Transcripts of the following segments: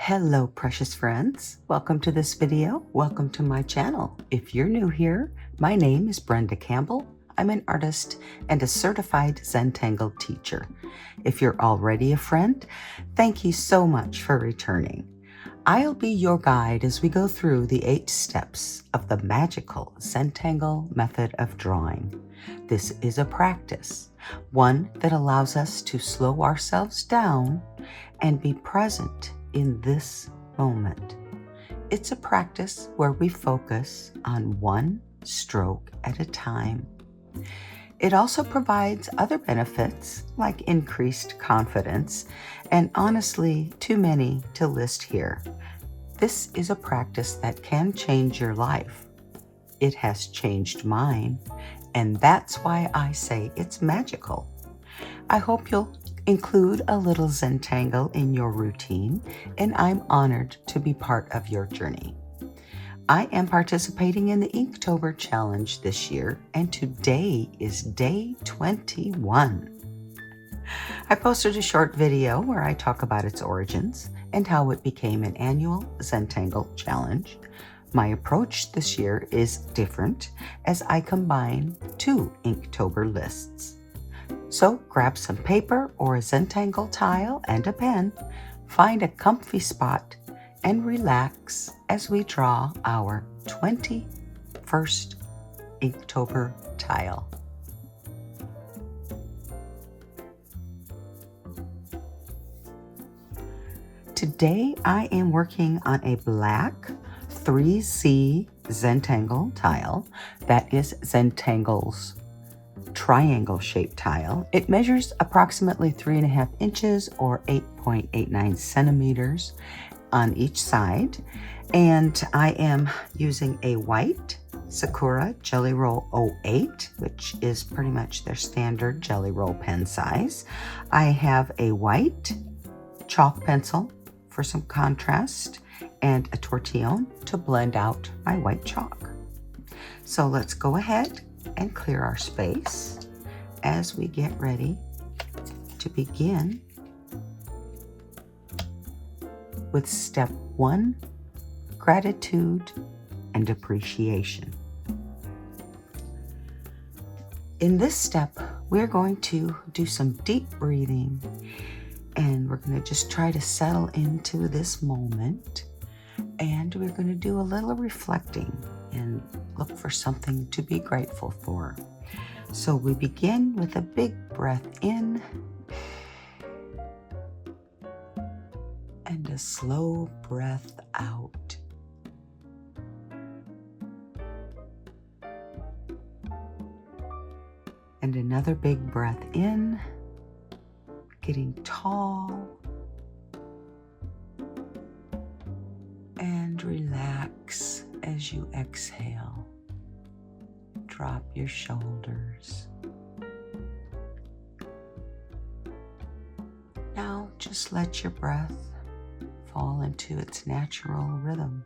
Hello, precious friends. Welcome to this video. Welcome to my channel. If you're new here, my name is Brenda Campbell. I'm an artist and a certified Zentangle teacher. If you're already a friend, thank you so much for returning. I'll be your guide as we go through the 8 steps of the Magical Zentangle Method of drawing. This is a practice, one that allows us to slow ourselves down and be present in this moment. It's a practice where we focus on one stroke at a time. It also provides other benefits like increased confidence, and honestly, too many to list here. This is a practice that can change your life. It has changed mine, and that's why I say it's magical. I hope you'll include a little Zentangle in your routine, and I'm honored to be part of your journey. I am participating in the Inktober challenge this year, and today is day 21. I posted a short video where I talk about its origins and how it became an annual Zentangle challenge. My approach this year is different as I combine 2 Inktober lists. So grab some paper or a Zentangle tile and a pen, find a comfy spot, and relax as we draw our 21st Inktober tile. Today I am working on a black 3Z Zentangle tile that is Zentangle's triangle shaped tile. It measures approximately 3.5 inches or 8.89 centimeters on each side, and I am using a white Sakura Jelly Roll 08, which is pretty much their standard Jelly Roll pen size. I have a white chalk pencil for some contrast and a tortillon to blend out my white chalk. So let's go ahead and clear our space as we get ready to begin with step 1, gratitude and appreciation. In this step, we're going to do some deep breathing, and we're going to just try to settle into this moment, and we're going to do a little reflecting and look for something to be grateful for. So we begin with a big breath in and a slow breath out. And another big breath in, getting tall, and relax as you exhale. Drop your shoulders. Now just let your breath fall into its natural rhythm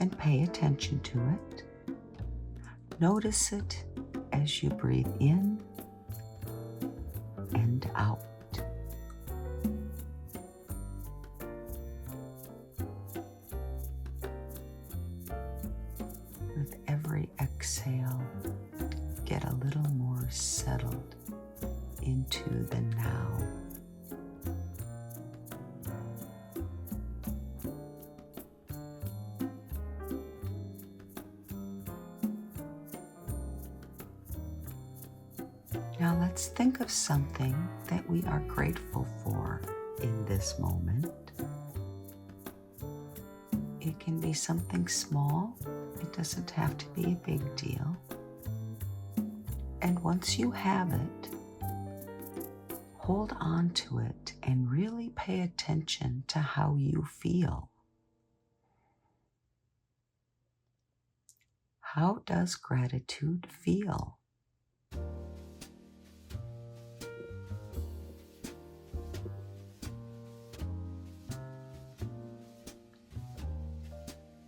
and pay attention to it. Notice it as you breathe in and out. With every exhale, get a little more settled into the now. Now let's think of something that we are grateful for in this moment. It can be something small. It doesn't have to be a big deal. And once you have it, hold on to it and really pay attention to how you feel. How does gratitude feel?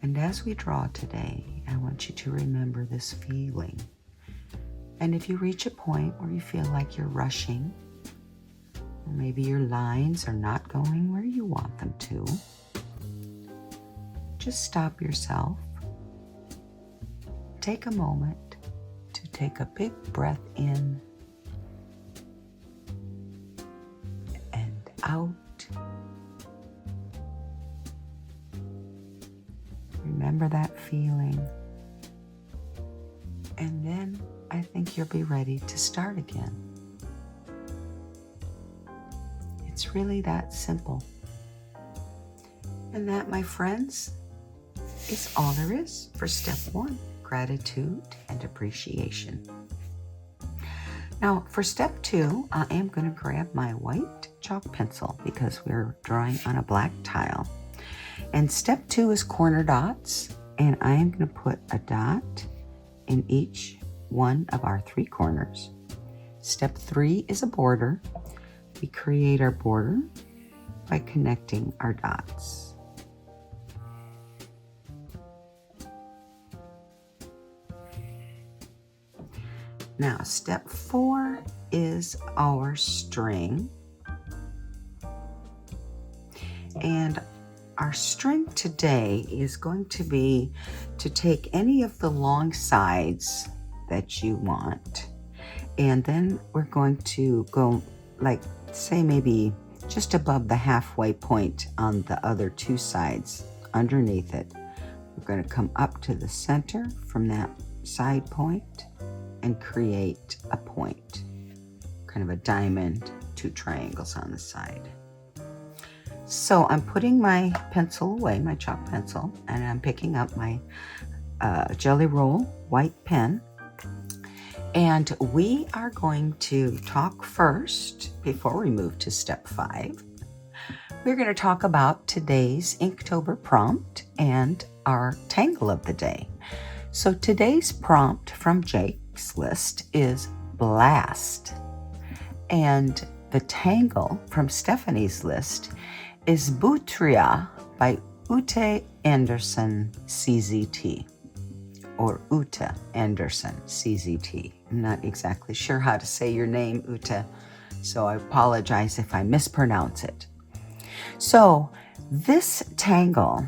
And as we draw today, I want you to remember this feeling. And if you reach a point where you feel like you're rushing, or maybe your lines are not going where you want them to, just stop yourself. Take a moment to take a big breath in and out. Remember that feeling. And then I think you'll be ready to start again. It's really that simple. And that, my friends, is all there is for step 1, gratitude and appreciation. Now, for step 2, I am going to grab my white chalk pencil because we're drawing on a black tile. And step 2 is corner dots, and I am going to put a dot in each one of our 3 corners. Step 3 is a border. We create our border by connecting our dots. Now, step 4 is our string. And our string today is going to be to take any of the long sides that you want. And then we're going to go, like, say maybe just above the halfway point on the other 2 sides underneath it. We're going to come up to the center from that side point and create a point, kind of a diamond, 2 triangles on the side. So I'm putting my pencil away, my chalk pencil, and I'm picking up my Jelly Roll white pen. And we are going to talk first, before we move to step 5. We're going to talk about today's Inktober prompt and our tangle of the day. So today's prompt from Jake's list is blast. And the tangle from Stephanie's list is Butria by Ute Andresen, CZT. Or Ute Andresen, CZT. I'm not exactly sure how to say your name, Ute, so I apologize if I mispronounce it. So this tangle,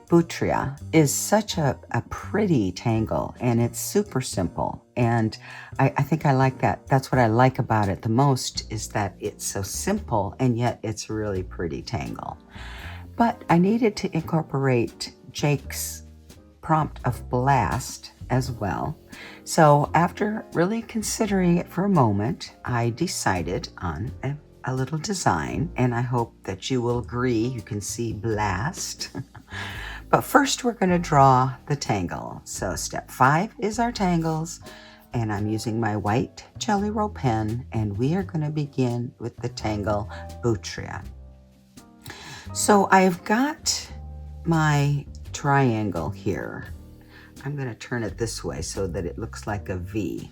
Butria, is such a pretty tangle, and it's super simple. And I think I like that. That's what I like about it the most, is that it's so simple, and yet it's a really pretty tangle. But I needed to incorporate Jake's prompt of blast as well. So after really considering it for a moment, I decided on a little design, and I hope that you will agree. You can see blast. But first we're going to draw the tangle. So step 5 is our tangles, and I'm using my white Jelly Roll pen, and we are going to begin with the tangle Butria. So I've got my triangle here. I'm going to turn it this way so that it looks like a V.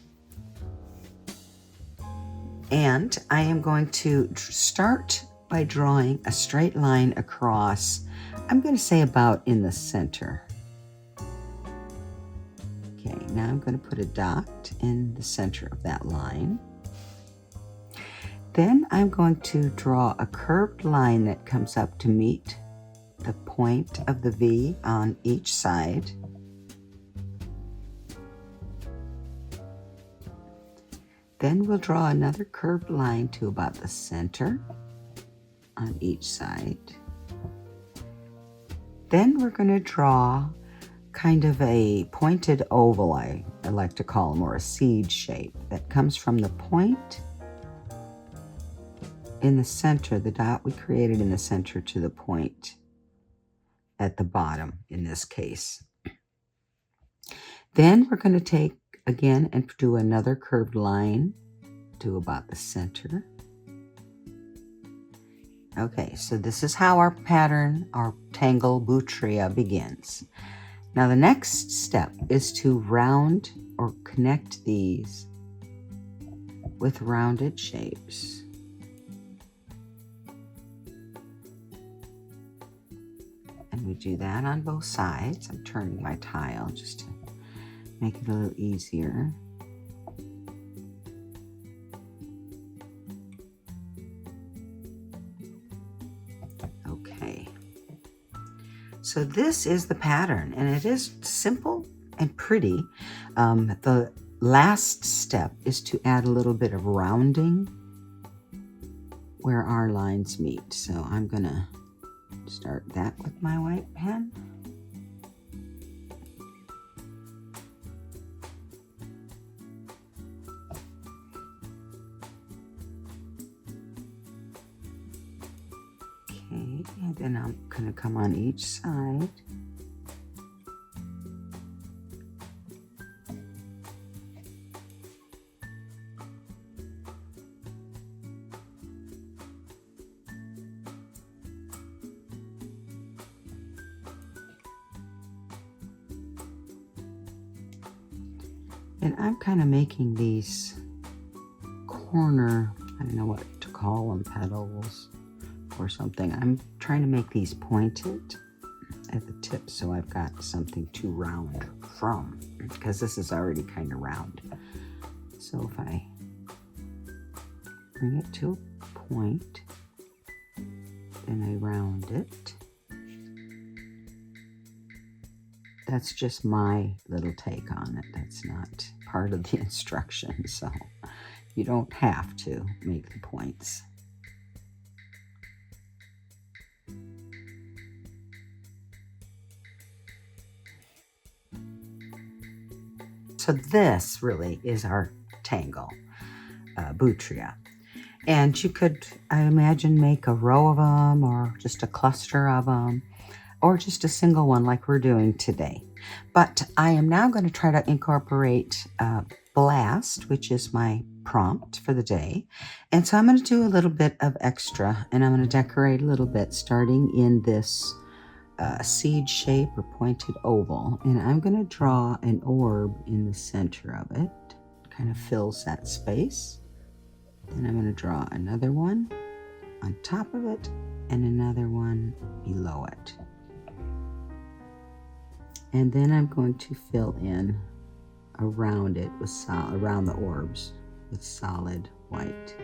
And I am going to start by drawing a straight line across, I'm going to say about in the center. Okay, now I'm going to put a dot in the center of that line. Then I'm going to draw a curved line that comes up to meet the point of the V on each side. Then we'll draw another curved line to about the center on each side. Then we're going to draw kind of a pointed oval, I like to call them, or a seed shape that comes from the point in the center, the dot we created in the center, to the point at the bottom in this case. Then we're going to take again and do another curved line to about the center. Okay, so this is how our pattern, our tangle Butria, begins. Now the next step is to round or connect these with rounded shapes. And we do that on both sides. I'm turning my tile just to make it a little easier. So this is the pattern, and it is simple and pretty. The last step is to add a little bit of rounding where our lines meet. So I'm gonna start that with my white pen. Okay, and then I'm gonna come on each side. And I'm kind of making these corner, I don't know what to call them, petals or something. I'm trying to make these pointed at the tip so I've got something to round from, because this is already kind of round. So if I bring it to a point, then I round it. That's just my little take on it. That's not part of the instructions, so you don't have to make the points. So this really is our tangle, Butria. And you could, I imagine, make a row of them or just a cluster of them, or just a single one like we're doing today. But I am now going to try to incorporate blast, which is my prompt for the day. And so I'm going to do a little bit of extra, and I'm going to decorate a little bit starting in this seed shape or pointed oval. And I'm going to draw an orb in the center of it. Kind of fills that space. Then I'm going to draw another one on top of it and another one below it. And then I'm going to fill in around it with around the orbs with solid white.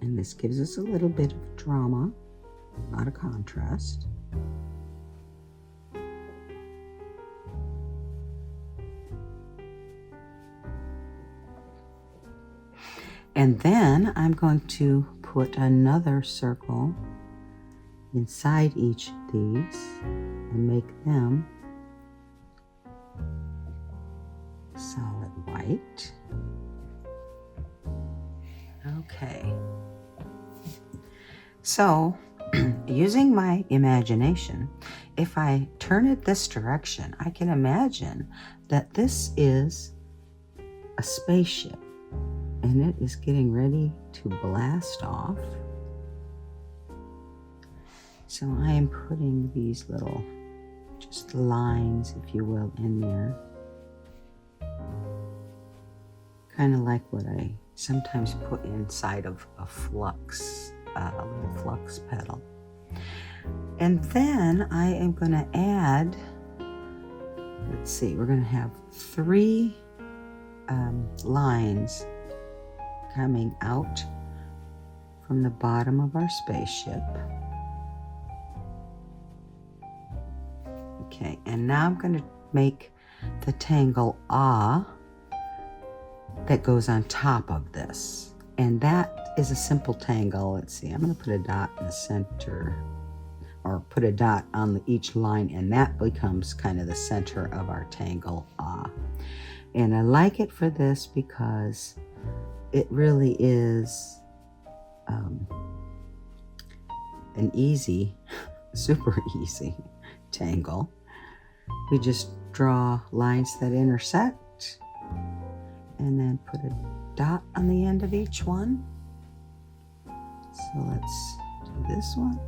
And this gives us a little bit of drama, a lot of contrast. And then I'm going to put another circle inside each of these and make them solid white. Okay. So, using my imagination, if I turn it this direction, I can imagine that this is a spaceship and it is getting ready to blast off. So I am putting these little just lines, if you will, in there. Kind of like what I sometimes put inside of a flux, a little flux petal. And then I am going to add, let's see, we're going to have 3 lines coming out from the bottom of our spaceship. Okay, and now I'm going to make the tangle ah that goes on top of this. And that is a simple tangle. Let's see, I'm going to put a dot in the center, or put a dot on each line, and that becomes kind of the center of our tangle ah. And I like it for this because it really is an easy, super easy tangle. We just draw lines that intersect and then put a dot on the end of each one. So let's do this one.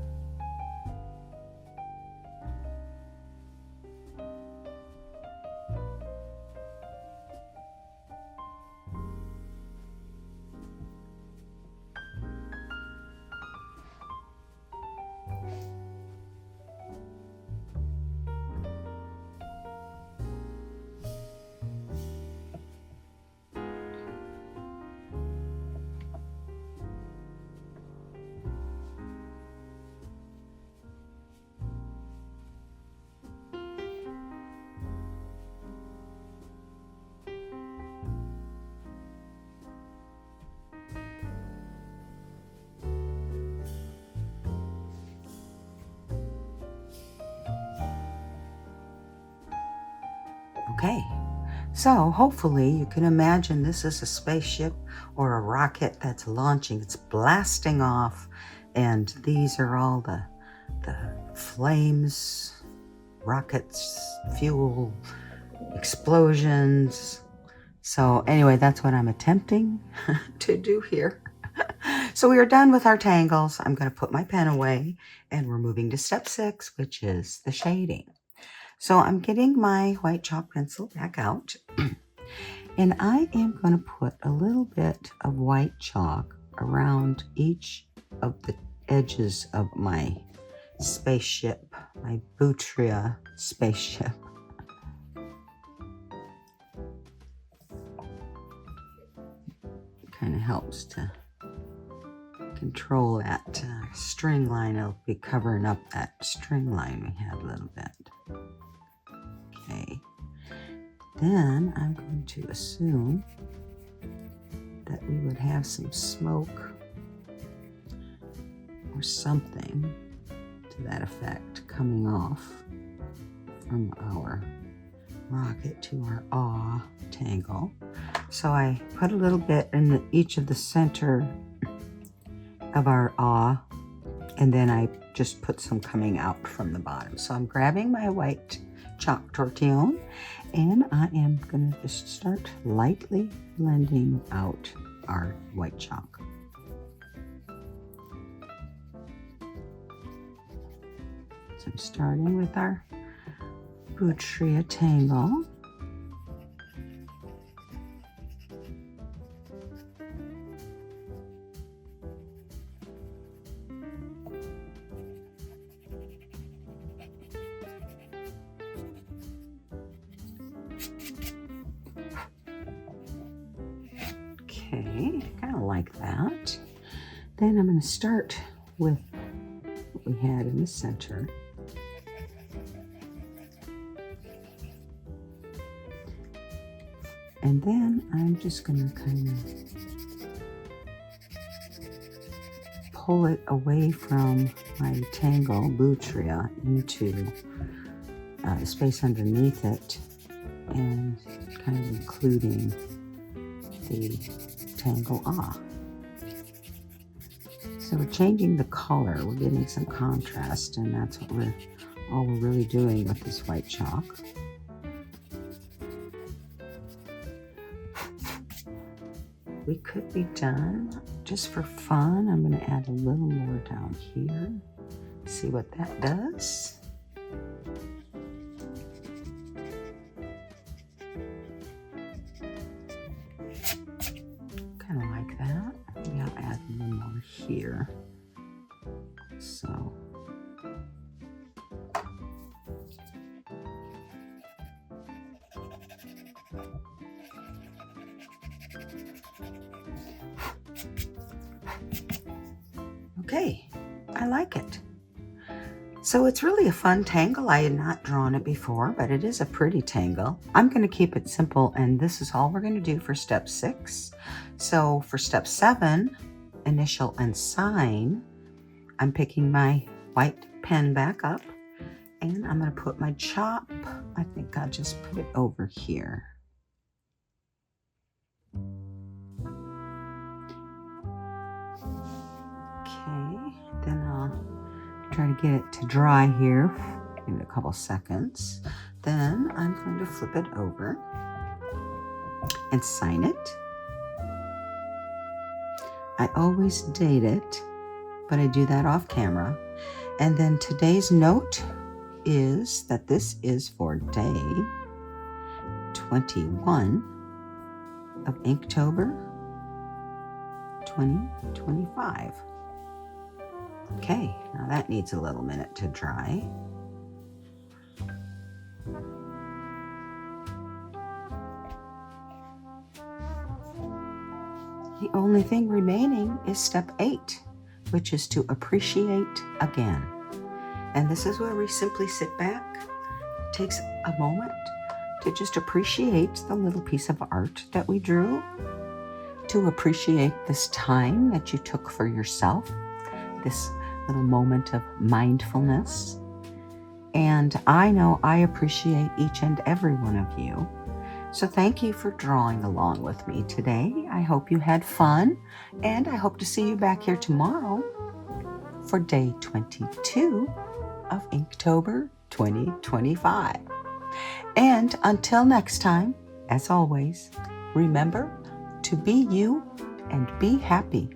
Okay, so hopefully you can imagine this is a spaceship or a rocket that's launching. It's blasting off, and these are all the flames, rockets, fuel, explosions. So anyway, that's what I'm attempting to do here. So we are done with our tangles. I'm going to put my pen away, and we're moving to step 6, which is the shading. So I'm getting my white chalk pencil back out, and I am going to put a little bit of white chalk around each of the edges of my spaceship, my Butria spaceship. Kind of helps to control that string line. It'll be covering up that string line we had a little bit. Okay. Then I'm going to assume that we would have some smoke or something to that effect coming off from our rocket to our aw tangle. So I put a little bit in each of the center of our aw, and then I just put some coming out from the bottom. So I'm grabbing my white chalk tortillon, and I am going to just start lightly blending out our white chalk. So I'm starting with our Butria tangle. Okay, kind of like that. Then I'm going to start with what we had in the center. And then I'm just going to kind of pull it away from my tangle, Butria, into the space underneath it, and kind of including the tangle ah. So we're changing the color. We're getting some contrast, and that's what we're really doing with this white chalk. We could be done. Just for fun, I'm going to add a little more down here. See what that does. Kind of like that. Maybe I'll add a little more here. So. Okay, I like it. So it's really a fun tangle. I had not drawn it before, but it is a pretty tangle. I'm going to keep it simple, and this is all we're going to do for step 6. So for step 7, initial and sign, I'm picking my white pen back up, and I'm going to put my chop. I think I'll just put it over here. Okay, then I'll try to get it to dry here. Give it a couple seconds. Then I'm going to flip it over and sign it. I always date it, but I do that off camera. And then today's note is that this is for day 21 of Inktober 2025. Okay, now that needs a little minute to dry. The only thing remaining is step 8, which is to appreciate again. And this is where we simply sit back. It takes a moment to just appreciate the little piece of art that we drew, to appreciate this time that you took for yourself, this little moment of mindfulness, And I know I appreciate each and every one of you. So thank you for drawing along with me today. I hope you had fun, and I hope to see you back here tomorrow for day 22 of Inktober 2025. And until next time, as always, remember to be you and be happy.